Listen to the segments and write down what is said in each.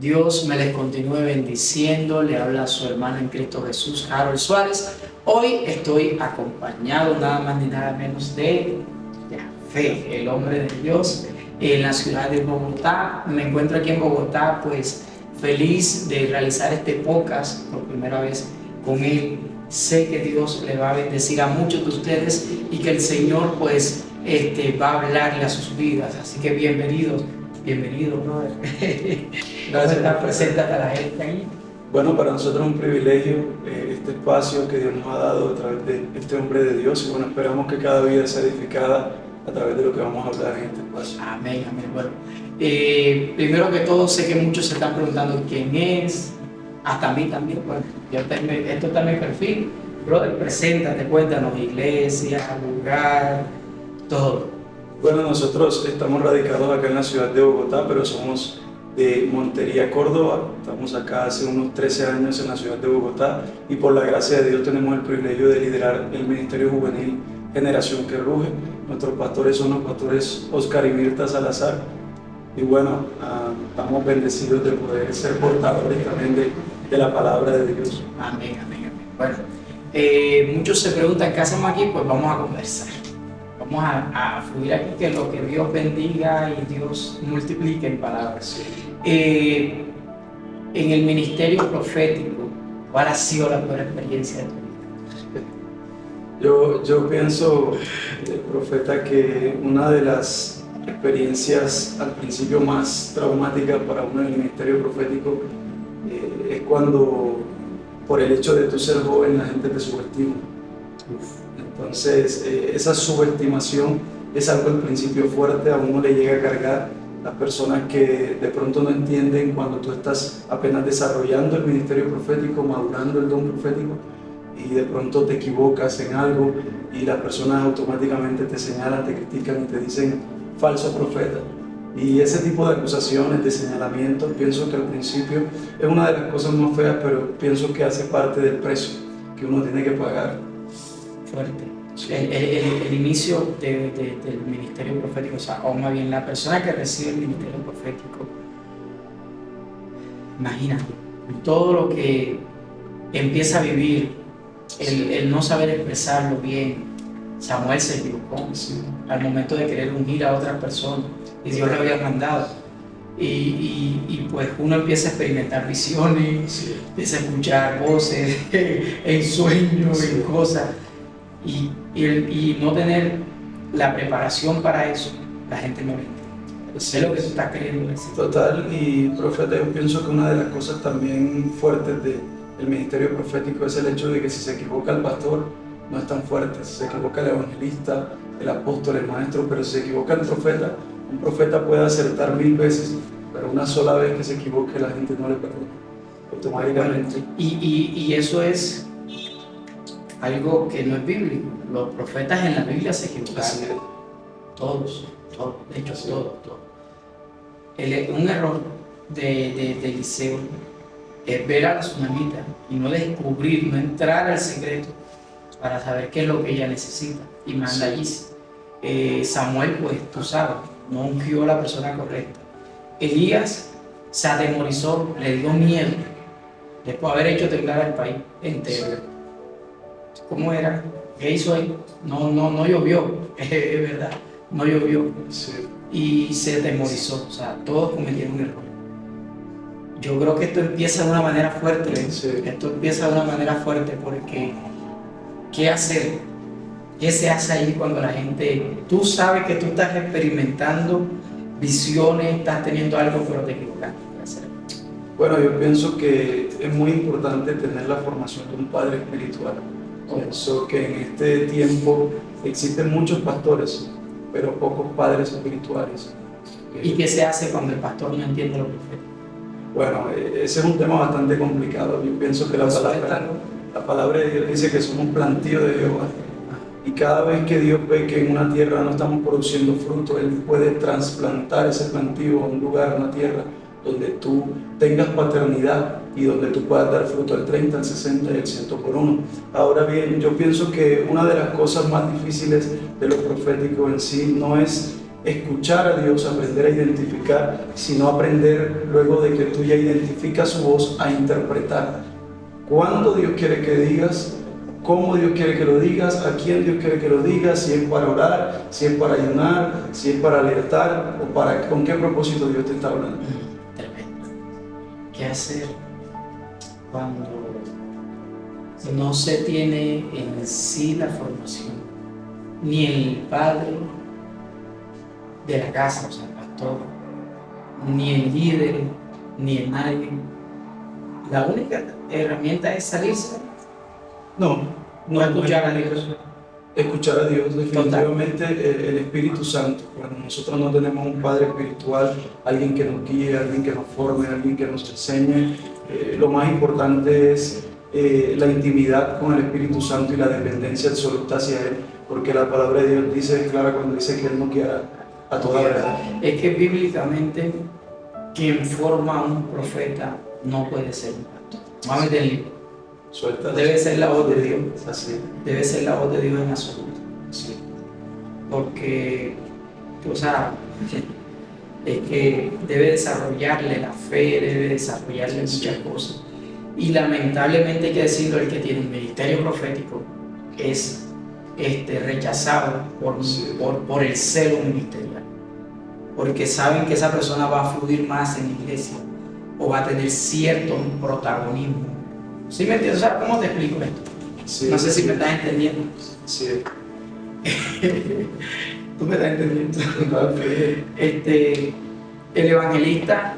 Dios me les continúe bendiciendo. Le habla su hermano en Cristo Jesús, Harold Suárez. Hoy estoy acompañado nada más ni nada menos de Yahvé, el hombre de Dios, en la ciudad de Bogotá. Me encuentro aquí en Bogotá, pues feliz de realizar este podcast por primera vez con él. Sé que Dios le va a bendecir a muchos de ustedes y que el Señor pues va a hablarle a sus vidas. Así que bienvenido, brother. Gracias. Preséntate a la gente ahí. Bueno, para nosotros es un privilegio este espacio que Dios nos ha dado a través de este hombre de Dios, y bueno, esperamos que cada vida sea edificada a través de lo que vamos a hablar en este espacio. Amén, amén. Bueno, primero que todo, sé que muchos se están preguntando quién es, hasta a mí también. Bueno, esto está en mi perfil. Brother, preséntate, cuéntanos, iglesia, lugar, todo. Bueno, nosotros estamos radicados acá en la ciudad de Bogotá, pero somos de Montería, Córdoba. Estamos acá hace unos 13 años en la ciudad de Bogotá y por la gracia de Dios tenemos el privilegio de liderar el Ministerio Juvenil Generación que Ruge. Nuestros pastores son los pastores Oscar y Mirta Salazar. Y bueno, estamos bendecidos de poder ser portadores también de la palabra de Dios. Amén, amén, amén. Bueno, muchos se preguntan qué hacemos aquí, pues vamos a conversar. Vamos a fluir aquí, que lo que Dios bendiga y Dios multiplique en palabras. En el ministerio profético, ¿cuál ha sido la peor experiencia de tu vida? Yo pienso, profeta, que una de las experiencias al principio más traumáticas para uno en el ministerio profético es cuando, por el hecho de tú ser joven, la gente te subestima. Entonces, esa subestimación es algo al principio fuerte, a uno le llega a cargar. Las personas que de pronto no entienden cuando tú estás apenas desarrollando el ministerio profético, madurando el don profético, y de pronto te equivocas en algo y las personas automáticamente te señalan, te critican y te dicen falso profeta. Y ese tipo de acusaciones, de señalamientos, pienso que al principio es una de las cosas más feas, pero pienso que hace parte del precio que uno tiene que pagar. Fuerte. Sí. El inicio del ministerio profético, o más bien la persona que recibe el ministerio profético, imagínate, todo lo que empieza a vivir, el no saber expresarlo bien. Samuel se equivocó al momento de querer ungir a otras personas y Dios lo había mandado. Y pues uno empieza a experimentar visiones, empieza a escuchar voces en sueños, en cosas. Y no tener la preparación para eso, la gente no lo entiende. Es lo que tú estás queriendo decir. Total, y profeta, yo pienso que una de las cosas también fuertes del ministerio profético es el hecho de que si se equivoca el pastor, no es tan fuerte. Si se equivoca el evangelista, el apóstol, el maestro, pero si se equivoca el profeta, un profeta puede acertar 1000 veces, pero una sola vez que se equivoque la gente no le perdona automáticamente. Y eso es algo que no es bíblico. Los profetas en la Biblia se equivocaron. Todos, de hecho todos. Un error de Eliseo es ver a la tsunamita y no descubrir, no entrar al secreto para saber qué es lo que ella necesita y manda allí. Samuel, pues tú sabes, no ungió a la persona correcta. Elías se atemorizó, le dio miedo después de haber hecho temblar al país entero. ¿Cómo era? ¿Qué hizo ahí? No llovió, es verdad, no llovió. Sí. Y se atemorizó, o sea, todos cometieron un error. Yo creo que esto empieza de una manera fuerte, Esto empieza de una manera fuerte porque ¿qué hacer? ¿Qué se hace ahí cuando la gente, tú sabes que tú estás experimentando visiones, estás teniendo algo, pero te equivocaste? ¿Qué hacer? Bueno, yo pienso que es muy importante tener la formación de un padre espiritual. Pienso que en este tiempo existen muchos pastores, pero pocos padres espirituales. ¿Y qué se hace cuando el pastor no entiende lo profético? Bueno, ese es un tema bastante complicado. Yo pienso que la palabra de Dios dice que somos plantío de Jehová. Y cada vez que Dios ve que en una tierra no estamos produciendo fruto, Él puede trasplantar ese plantío a un lugar, a una tierra, donde tú tengas paternidad y donde tú puedas dar fruto al 30, al 60 y al 100 por uno. Ahora bien, yo pienso que una de las cosas más difíciles de lo profético en sí no es escuchar a Dios, aprender a identificar, sino aprender luego de que tú ya identificas su voz a interpretar. ¿Cuándo Dios quiere que digas? ¿Cómo Dios quiere que lo digas? ¿A quién Dios quiere que lo digas? Si es para orar, si es para ayunar, si es para alertar o con qué propósito Dios te está hablando. Tremendo. ¿Qué hacer cuando no se tiene en sí la formación, ni el padre de la casa, o sea, el pastor, ni el líder, ni el nadie? La única herramienta es salirse. No escuchar a Dios. Escuchar a Dios, definitivamente el Espíritu Santo. Cuando nosotros no tenemos un Padre espiritual, alguien que nos guíe, alguien que nos forme, alguien que nos enseñe, lo más importante es la intimidad con el Espíritu Santo y la dependencia absoluta hacia Él, porque la palabra de Dios dice, es clara cuando dice que Él nos guiará a toda verdad. Es que bíblicamente quien forma a un profeta no puede ser un pastor. Vamos a meter el libro. Debe ser la voz de Dios. Así. Debe ser la voz de Dios en absoluto. Sí. Porque, o sea, es que debe desarrollarle la fe, debe desarrollarle muchas cosas. Y lamentablemente hay que decirlo, el que tiene un ministerio profético es rechazado por el celo ministerial. Porque saben que esa persona va a fluir más en la iglesia o va a tener cierto protagonismo. ¿Sí me entiendes? O sea, ¿cómo te explico esto? Sí, no sé si me estás entendiendo. Sí. ¿Tú me estás entendiendo? El evangelista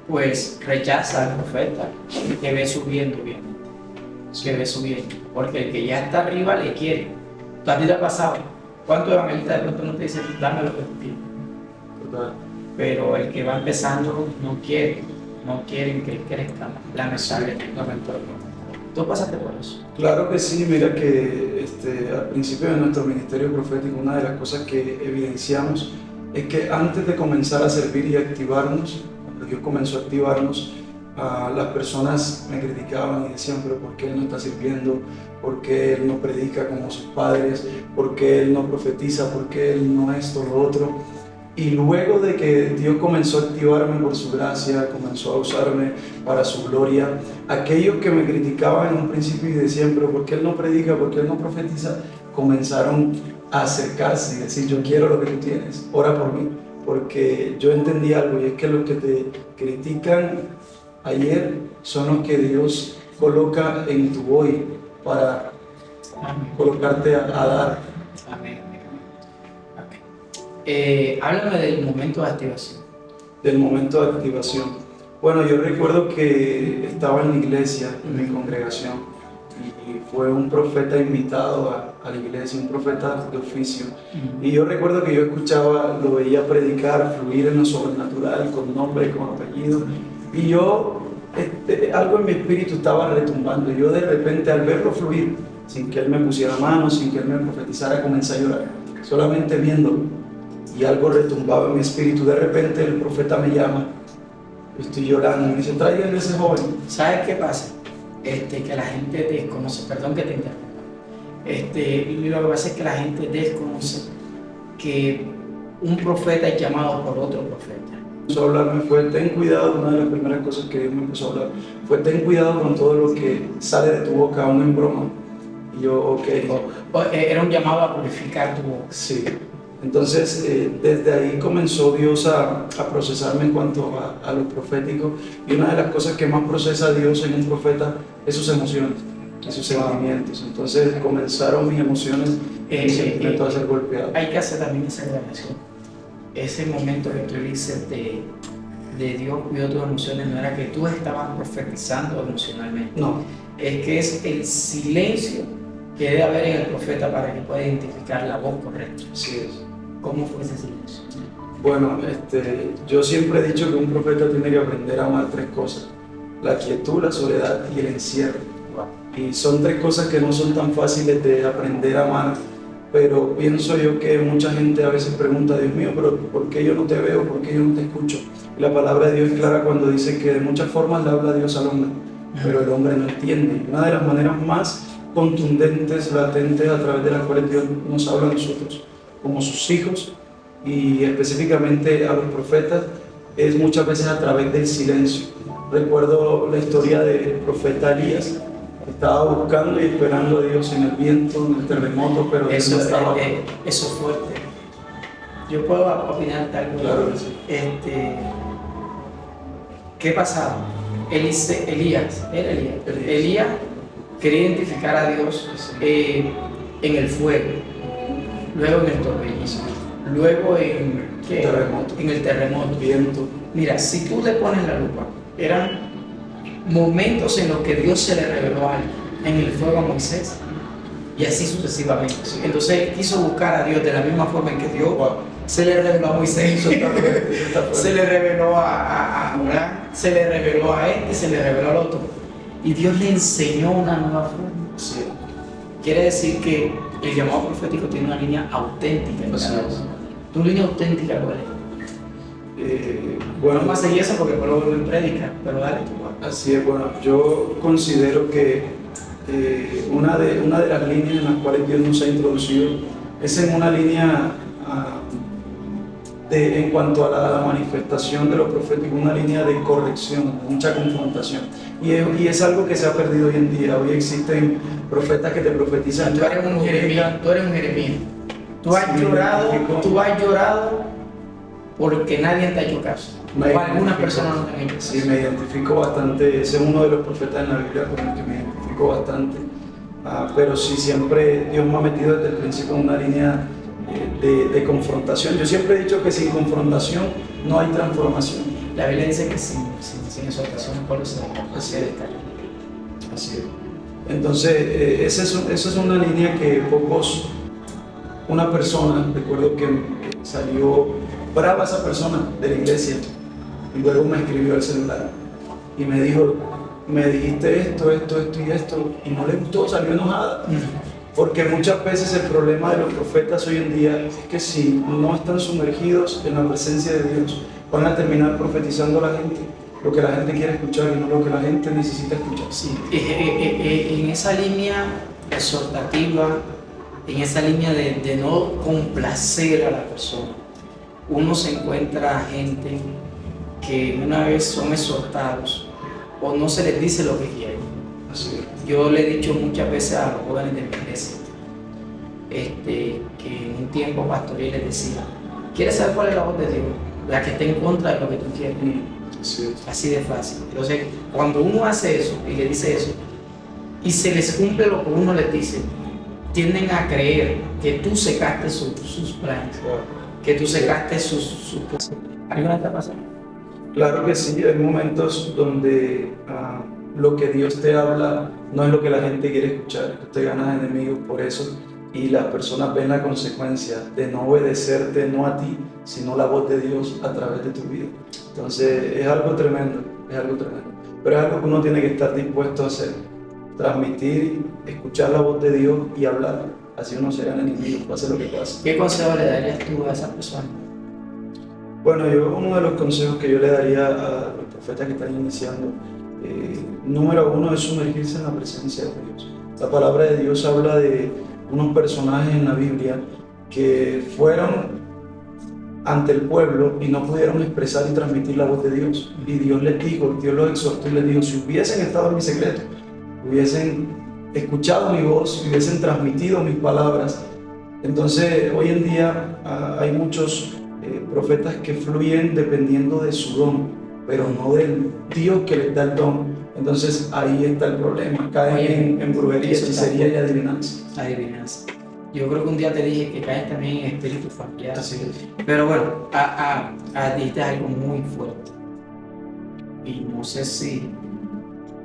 pues rechaza al profeta que ve subiendo, obviamente. Que ve subiendo. Porque el que ya está arriba le quiere. ¿A ti te ha pasado? ¿Cuántos evangelistas de pronto no te dicen, dame lo que tú tienes? Total. Pero el que va empezando no quieren que él crezca, lamentablemente. ¿Tú pasaste por eso? Claro que sí, mira que al principio de nuestro ministerio profético una de las cosas que evidenciamos es que antes de comenzar a servir y activarnos, cuando Dios comenzó a activarnos, las personas me criticaban y decían, pero ¿por qué Él no está sirviendo? ¿Por qué Él no predica como sus padres? ¿Por qué Él no profetiza? ¿Por qué Él no esto, lo otro? Y luego de que Dios comenzó a activarme por su gracia, comenzó a usarme para su gloria, aquellos que me criticaban en un principio y decían, pero ¿por qué Él no predica? ¿Por qué Él no profetiza? Comenzaron a acercarse y decir, yo quiero lo que tú tienes, ora por mí. Porque yo entendí algo, y es que los que te critican ayer son los que Dios coloca en tu hoy para colocarte a dar. Amén. Háblame del momento de activación. Del momento de activación. Bueno, yo recuerdo que estaba en la iglesia, en mi congregación, y fue un profeta invitado a la iglesia, un profeta de oficio. Y yo recuerdo que yo escuchaba, lo veía predicar, fluir en lo sobrenatural, con nombre, con apellido. Y yo, algo en mi espíritu estaba retumbando. Yo de repente al verlo fluir, sin que él me pusiera manos, sin que él me profetizara, comencé a llorar, solamente viéndolo. Y algo retumbaba en mi espíritu. De repente el profeta me llama, estoy llorando, me dice, traigan a ese joven. ¿Sabes qué pasa? Que la gente desconoce, perdón que te interrumpa. Lo que pasa es que la gente desconoce que un profeta es llamado por otro profeta. Empezó a hablarme fue, ten cuidado, una de las primeras cosas que Dios me empezó a hablar fue, ten cuidado con todo lo que sale de tu boca, aún en broma. Y yo, ok. Era un llamado a purificar tu boca. Sí. Entonces, desde ahí comenzó Dios a procesarme en cuanto a lo profético, y una de las cosas que más procesa Dios en un profeta es sus emociones, sus sentimientos. Entonces comenzaron mis emociones y mis sentimientos a ser golpeados. Hay que hacer también esa relación. Ese momento que tú dices de Dios cuidó tus emociones, no era que tú estabas profetizando emocionalmente. No. Es que es el silencio que debe haber en el profeta para que pueda identificar la voz correcta. Así es. ¿Cómo fue ese silencio? Bueno, yo siempre he dicho que un profeta tiene que aprender a amar tres cosas: la quietud, la soledad y el encierro. Wow. Y son tres cosas que no son tan fáciles de aprender a amar, pero pienso yo que mucha gente a veces pregunta, Dios mío, pero ¿por qué yo no te veo? ¿Por qué yo no te escucho? Y la palabra de Dios es clara cuando dice que de muchas formas le habla Dios al hombre, pero el hombre no entiende. Una de las maneras más contundentes, latentes, a través de las cuales Dios nos habla a nosotros como sus hijos, y específicamente a los profetas es muchas veces a través del silencio. Recuerdo la historia del profeta Elías, que estaba buscando y esperando a Dios en el viento, en el terremoto, pero Dios Eso, no estaba. eso es fuerte. Yo puedo opinar algo. Claro que sí. ¿Qué pasaba? Elías quería identificar a Dios en el fuego, luego en el torbellino, luego en el terremoto. Viento. Mira, si tú le pones la lupa, eran momentos en los que Dios se le reveló algo, en el fuego a Moisés, y así sucesivamente. Entonces él quiso buscar a Dios de la misma forma en que Dios se le reveló a Moisés, se le reveló a Abraham, se le reveló a este, se le reveló al otro, y Dios le enseñó una nueva forma. Sí. Quiere decir que el llamado profético tiene una línea auténtica. ¿Tu línea auténtica cuál es? Bueno, No más seguir eso porque luego vuelvo a predicar, pero dale tú. así es, bueno, yo considero que una de las líneas en las cuales Dios nos ha introducido es en una línea en cuanto a la manifestación de lo profético, una línea de corrección, mucha confrontación. Y es algo que se ha perdido hoy en día. Hoy existen profetas que te profetizan. Tú eres un Jeremías. Tú has llorado porque nadie te ha hecho caso. O algunas personas no te han hecho caso. Sí, me identifico bastante. Ese es uno de los profetas en la Biblia con el que me identifico bastante. Pero sí, siempre Dios me ha metido desde el principio en una línea de confrontación. Yo siempre he dicho que sin confrontación no hay transformación. La Biblia dice que sin exhortación el pueblo se descarga. Así es. Entonces, esa es una línea que una persona, recuerdo que salió brava esa persona de la iglesia y luego me escribió al celular y me dijo, me dijiste esto y no le gustó, salió enojada. Porque muchas veces el problema de los profetas hoy en día es que si no están sumergidos en la presencia de Dios, van a terminar profetizando a la gente lo que la gente quiere escuchar y no lo que la gente necesita escuchar. Sí. En esa línea exhortativa, en esa línea de no complacer a la persona, uno se encuentra gente que una vez son exhortados o no se les dice lo que quieren. Así es. Yo le he dicho muchas veces a los jóvenes de mi iglesia que en un tiempo pastoral les decía, ¿quieres saber cuál es la voz de Dios? La que está en contra de lo que tú quieres. Así de fácil. Entonces, cuando uno hace eso y le dice eso y se les cumple lo que uno les dice, tienden a creer que tú secaste sus planes, que tú secaste sus cosas. ¿Alguna te ha pasado? Claro que sí, hay momentos donde lo que Dios te habla no es lo que la gente quiere escuchar. Tú te ganas enemigos por eso y las personas ven la consecuencia de no obedecerte, no a ti, sino la voz de Dios a través de tu vida. Entonces es algo tremendo, pero es algo que uno tiene que estar dispuesto a hacer, transmitir, escuchar la voz de Dios y hablar. Así uno se gana enemigos, pase lo que pase. ¿Qué consejo le darías tú a esa persona? Bueno, uno de los consejos que yo le daría a los profetas que están iniciando, número uno es sumergirse en la presencia de Dios. La palabra de Dios habla de unos personajes en la Biblia que fueron ante el pueblo y no pudieron expresar y transmitir la voz de Dios. Y Dios les dijo, Dios los exhortó y les dijo, si hubiesen estado en mi secreto, hubiesen escuchado mi voz, hubiesen transmitido mis palabras. Entonces, hoy en día hay muchos profetas que fluyen dependiendo de su don, pero no del Dios que les da el don. Entonces ahí está el problema, caen en brujería, hechicería y adivinanza. Yo creo que un día te dije que caen también en espíritus familiares. Así es. Pero bueno, dijiste algo muy fuerte. Y no sé si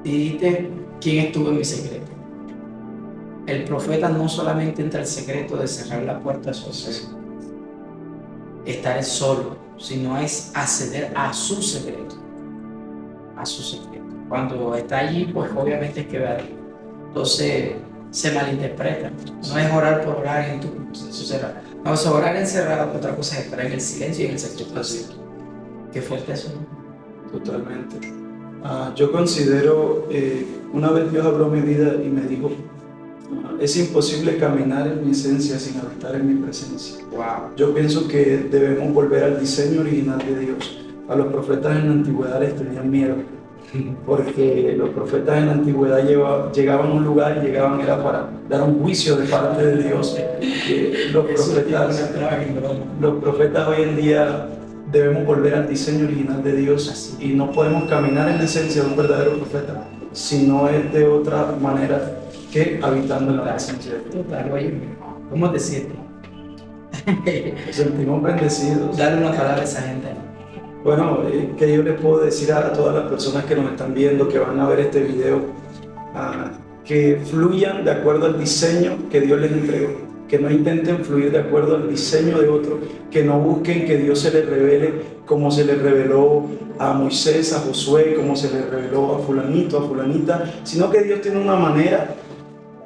dijiste quién estuvo en mi secreto. El profeta no solamente entra al secreto de cerrar la puerta a su acceso, estar solo, sino es acceder a su secreto. A su secreto. Cuando está allí, pues obviamente es que ver. Entonces se malinterpreta. No es orar por orar en tu cerrado. No, es orar encerrado, otra cosa es estar en el silencio y en el secreto. Así. Qué fuerte eso, ¿no? Totalmente. Yo considero, una vez Dios habló mi vida y me dijo, es imposible caminar en mi esencia sin habitar en mi presencia. Wow. Yo pienso que debemos volver al diseño original de Dios. A los profetas en la antigüedad les tenían miedo, porque los profetas en la antigüedad llegaban a un lugar y llegaban era para dar un juicio de parte de Dios. Los profetas hoy en día debemos volver al diseño original de Dios y no podemos caminar en la esencia de un verdadero profeta si no es de otra manera que habitando en la presencia de Dios. Total, oye, ¿cómo te sientes? Nos sentimos bendecidos. Dale una palabra a esa gente. Bueno, que yo les puedo decir a todas las personas que nos están viendo, que van a ver este video, que fluyan de acuerdo al diseño que Dios les entregó, que no intenten fluir de acuerdo al diseño de otro, que no busquen que Dios se les revele como se les reveló a Moisés, a Josué, como se les reveló a fulanito, a fulanita, sino que Dios tiene una manera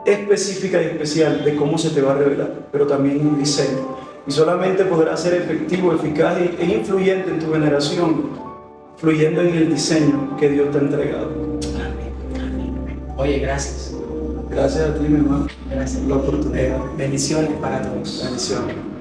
específica y especial de cómo se te va a revelar, pero también un diseño. Y solamente podrás ser efectivo, eficaz e influyente en tu generación, fluyendo en el diseño que Dios te ha entregado. Amén. Oye, gracias. Gracias a ti, mi hermano. Gracias. La oportunidad. Bendiciones para todos. Bendiciones.